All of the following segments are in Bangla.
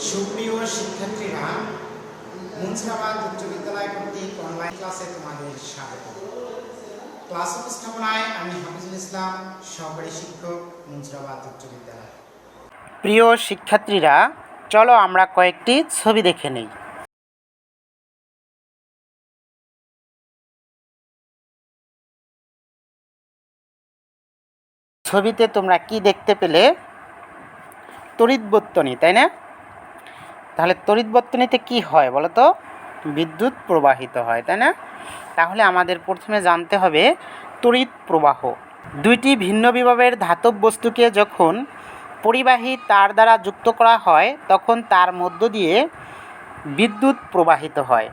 সুপ্রিয় শিক্ষার্থীরা, মুন্সিরাবাদ উচ্চ বিদ্যালয় কর্তৃক অনলাইন ক্লাসে তোমাদের স্বাগত। ক্লাস উপস্থাপনায় আমি হাফিজুল ইসলাম, সহকারী শিক্ষক, মুন্সিরাবাদ উচ্চ বিদ্যালয়। প্রিয় শিক্ষার্থীরা, চলো আমরা কয়েকটি ছবি দেখে নেই। ছবিতে তোমরা কি দেখতে পেলে? তড়িৎ বর্তনী, তাই না? তাহলে তড়িৎ বর্তনীতে কি হয় বলো তো? বিদ্যুৎ প্রবাহিত হয়, তাই না? তাহলে আমাদের প্রথমে জানতে হবে তড়িৎ প্রবাহ। দুইটি ভিন্ন বিভবের ধাতব বস্তুকে যখন পরিবাহী তার দ্বারা যুক্ত করা হয় তখন তার মধ্য দিয়ে বিদ্যুৎ প্রবাহিত হয়।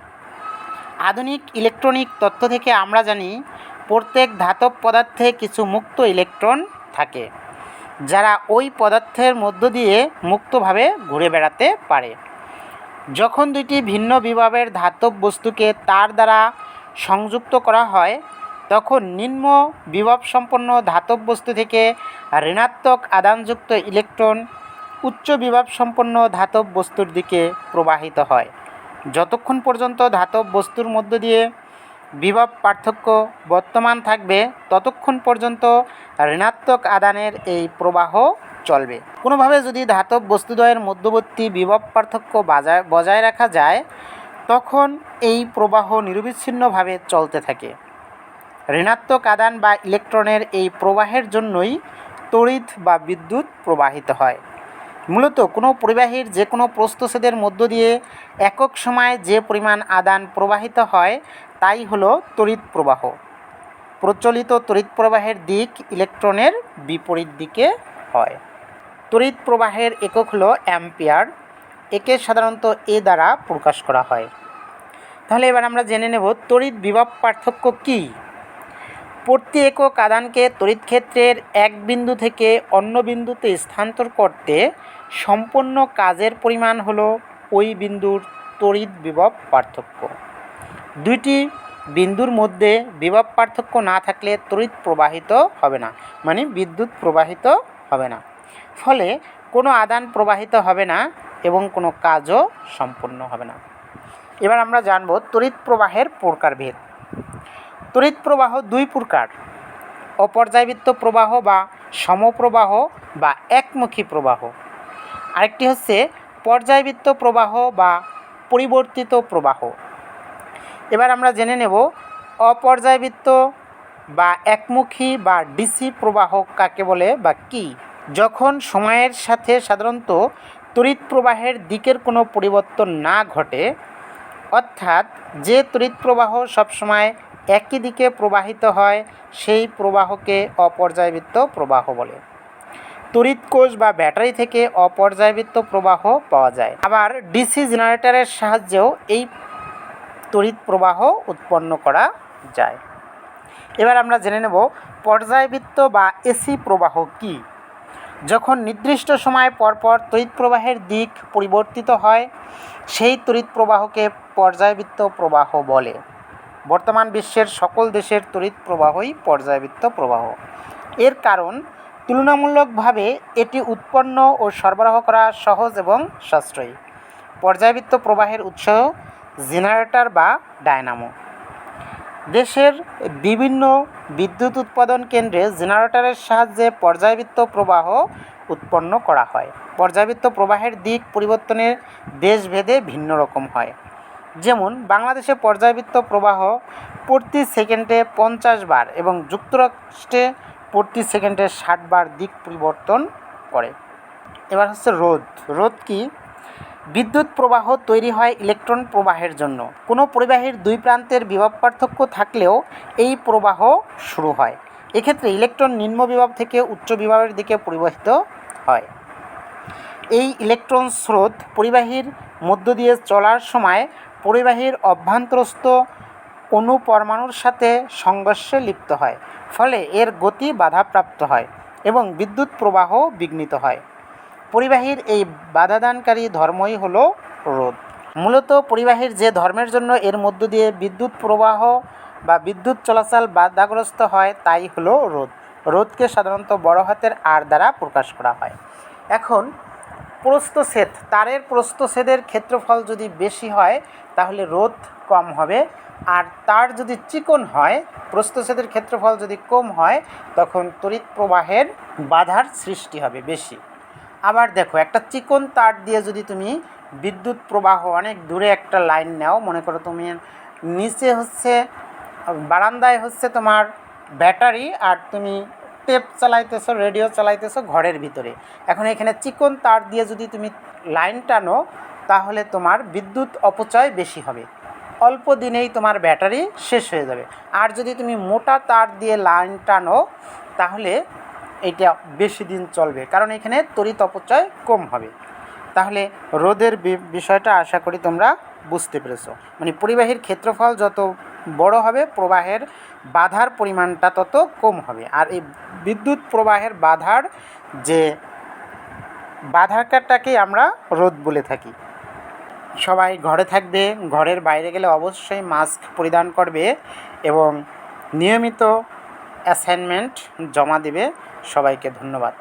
আধুনিক ইলেকট্রনিক তত্ত্ব থেকে আমরা জানি প্রত্যেক ধাতব পদার্থে কিছু মুক্ত ইলেকট্রন থাকে, যারা ওই পদার্থের মধ্য দিয়ে মুক্তভাবে ঘুরে বেড়াতে পারে। যখন দুইটি ভিন্ন বিভবের ধাতব বস্তুকে তার দ্বারা সংযুক্ত করা হয় তখন নিম্ন বিভব সম্পন্ন ধাতব বস্তু থেকে ঋণাত্মক আধানযুক্ত ইলেকট্রন উচ্চ বিভব সম্পন্ন ধাতব বস্তুর দিকে প্রবাহিত হয়। যতক্ষণ পর্যন্ত ধাতব বস্তুর মধ্য দিয়ে বিভব পার্থক্য বর্তমান থাকবে ততক্ষণ পর্যন্ত ঋণাত্মক আধানের এই প্রবাহ চলবে। কোনোভাবে যদি ধাতব বস্তুদ্বয়ের মধ্যবর্তী বিভব পার্থক্য বজায় রাখা যায় তখন এই প্রবাহ নিরবিচ্ছিন্নভাবে চলতে থাকে। ঋণাত্মক আধান বা ইলেকট্রনের এই প্রবাহের জন্যই তড়িৎ বা বিদ্যুৎ প্রবাহিত হয়। মূলত কোনো পরিবাহীর যে কোনো প্রস্থচ্ছেদের মধ্য দিয়ে একক সময়ে যে পরিমাণ আধান প্রবাহিত হয় তাই হলো তড়িৎ প্রবাহ। প্রচলিত তড়িৎ প্রবাহের দিক ইলেকট্রনের বিপরীত দিকে হয়। তড়িৎ প্রবাহের একক হলো অ্যাম্পিয়ার। একে সাধারণত এ দ্বারা প্রকাশ করা হয়। তাহলে এবার আমরা জেনে নেব তড়িৎ বিভব পার্থক্য কী। প্রতি একক আধানকে তড়িৎ ক্ষেত্রের এক বিন্দু থেকে অন্য বিন্দুতে স্থানান্তর করতে সম্পন্ন কাজের পরিমাণ হলো ওই বিন্দুর তড়িৎ বিভব পার্থক্য। দুইটি বিন্দুর মধ্যে বিভব পার্থক্য না থাকলে তড়িৎ প্রবাহিত হবে না, মানে বিদ্যুৎ প্রবাহিত হবে না। ফলে কোনো আধান প্রবাহিত হবে না এবং কোনো কাজও সম্পন্ন হবে না। এবার আমরা জানব তড়িৎ প্রবাহের প্রকারভেদ। তড়িৎ প্রবাহ দুই প্রকার: অপর্যায়বৃত্ত প্রবাহ বা সমপ্রবাহ বা একমুখী প্রবাহ। আরেকটি হচ্ছে পর্যায়বৃত্ত প্রবাহ বা পরিবর্তিত প্রবাহ। এবার আমরা জেনে নেব অপর্যায়বৃত্ত বা একমুখী বা ডিসি প্রবাহ কাকে বলে বা কী। যখন সময়ের সাথে সাধারণত তড়িৎ প্রবাহের দিকের কোনো পরিবর্তন না ঘটে, অর্থাৎ যে তড়িৎ প্রবাহ সবসময় একই দিকে প্রবাহিত হয় সেই প্রবাহকে অপর্যায়বৃত্ত প্রবাহ বলে। তড়িৎ কোষ বা ব্যাটারি থেকে অপর্যায়বৃত্ত প্রবাহ পাওয়া যায়। আবার ডিসি জেনারেটরের সাহায্যেও এই তড়িৎ প্রবাহ উৎপন্ন করা যায়। এবার আমরা জেনে নেব পর্যায়বৃত্ত বা এসি প্রবাহ কী। যখন নির্দিষ্ট সময় পরপর তড়িৎ প্রবাহের দিক পরিবর্তিত হয় সেই তড়িৎ প্রবাহকে পর্যায়বৃত্ত প্রবাহ বলে। বর্তমান বিশ্বের সকল দেশের তড়িৎ প্রবাহই পর্যায়বৃত্ত প্রবাহ। এর কারণ তুলনামূলকভাবে এটি উৎপন্ন ও সরবরাহ করা সহজ এবং সাশ্রয়ী। পর্যায়বৃত্ত প্রবাহের উৎস জেনারেটর বা ডায়নামো। দেশের বিভিন্ন বিদ্যুৎ উৎপাদন কেন্দ্রে জেনারেটরের সাহায্যে পর্যায়বৃত্ত প্রবাহ উৎপন্ন করা হয়। পর্যায়বৃত্ত প্রবাহের দিক পরিবর্তনের দেশভেদে ভিন্ন রকম হয়। যেমন বাংলাদেশে পর্যায়বৃত্ত প্রবাহ প্রতি সেকেন্ডে 50 বার এবং যুক্তরাষ্ট্রে প্রতি সেকেন্ডে 60 বার দিক পরিবর্তন করে। এবার হচ্ছে রোধ। রোধ কি? বিদ্যুৎ প্রবাহ তৈরি হয় ইলেকট্রন প্রবাহের জন্য। কোনো পরিবাহীর দুই প্রান্তের বিভব পার্থক্য থাকলেও এই প্রবাহ শুরু হয়। এক্ষেত্রে ইলেকট্রন নিম্ন বিভব থেকে উচ্চ বিভবের দিকে পরিবাহিত হয়। এই ইলেকট্রন স্রোত পরিবাহীর মধ্য দিয়ে চলার সময় পরিবাহীর অভ্যন্তরস্থ অণু পরমাণুর সাথে সংঘর্ষে লিপ্ত হয়, ফলে এর গতি বাধাপ্রাপ্ত হয় এবং বিদ্যুৎ প্রবাহ বিঘ্নিত হয়। পরিবাহীর এই বাধাদানকারী ধর্মই হলো রোধ। মূলত পরিবাহীর যে ধর্মের জন্য এর মধ্য দিয়ে বিদ্যুৎ প্রবাহ বা বিদ্যুৎ চলাচল বাধাগ্রস্ত হয় তাই হলো রোধ। রোধকে সাধারণত বড় হাতের আর দ্বারা প্রকাশ করা হয়। এখন প্রস্থচ্ছেদ, তারের প্রস্থচ্ছেদের ক্ষেত্রফল যদি বেশি হয় তাহলে রোধ কম হবে, আর তার যদি চিকন হয়, প্রস্থচ্ছেদের ক্ষেত্রফল যদি কম হয়, তখন তড়িৎ প্রবাহের বাধার সৃষ্টি হবে বেশি। আবার দেখো, একটা চিকন তার দিয়ে যদি তুমি বিদ্যুৎ প্রবাহ অনেক দূরে একটা লাইন নাও, মনে করো তুমি নিচে হচ্ছে বারান্দায় হচ্ছে তোমার ব্যাটারি, আর তুমি টেপ চালাইতেছো, রেডিও চালাইতেছো ঘরের ভিতরে। এখন এখানে চিকন তার দিয়ে যদি তুমি লাইন টানো, তাহলে তোমার বিদ্যুৎ অপচয় বেশি হবে, অল্প দিনেই তোমার ব্যাটারি শেষ হয়ে যাবে। আর যদি তুমি মোটা তার দিয়ে লাইন টানো, তাহলে এটা বেশি দিন চলবে, কারণ এখানে তড়িৎ অপচয় কম হবে। তাহলে রোধের বিষয়টা আশা করি তোমরা বুঝতে পেরেছো। মানে পরিবাহীর ক্ষেত্রফল যত বড় হবে, প্রবাহের বাধার পরিমাণটা তত কম হবে। আর এই বিদ্যুৎ প্রবাহের বাধার যে বাধাটাকেই আমরা রোধ বলে থাকি। সবাই ঘরে থাকবে, ঘরের বাইরে গেলে অবশ্যই মাস্ক পরিধান করবে এবং নিয়মিত অ্যাসাইনমেন্ট জমা দেবে। সবাইকে ধন্যবাদ।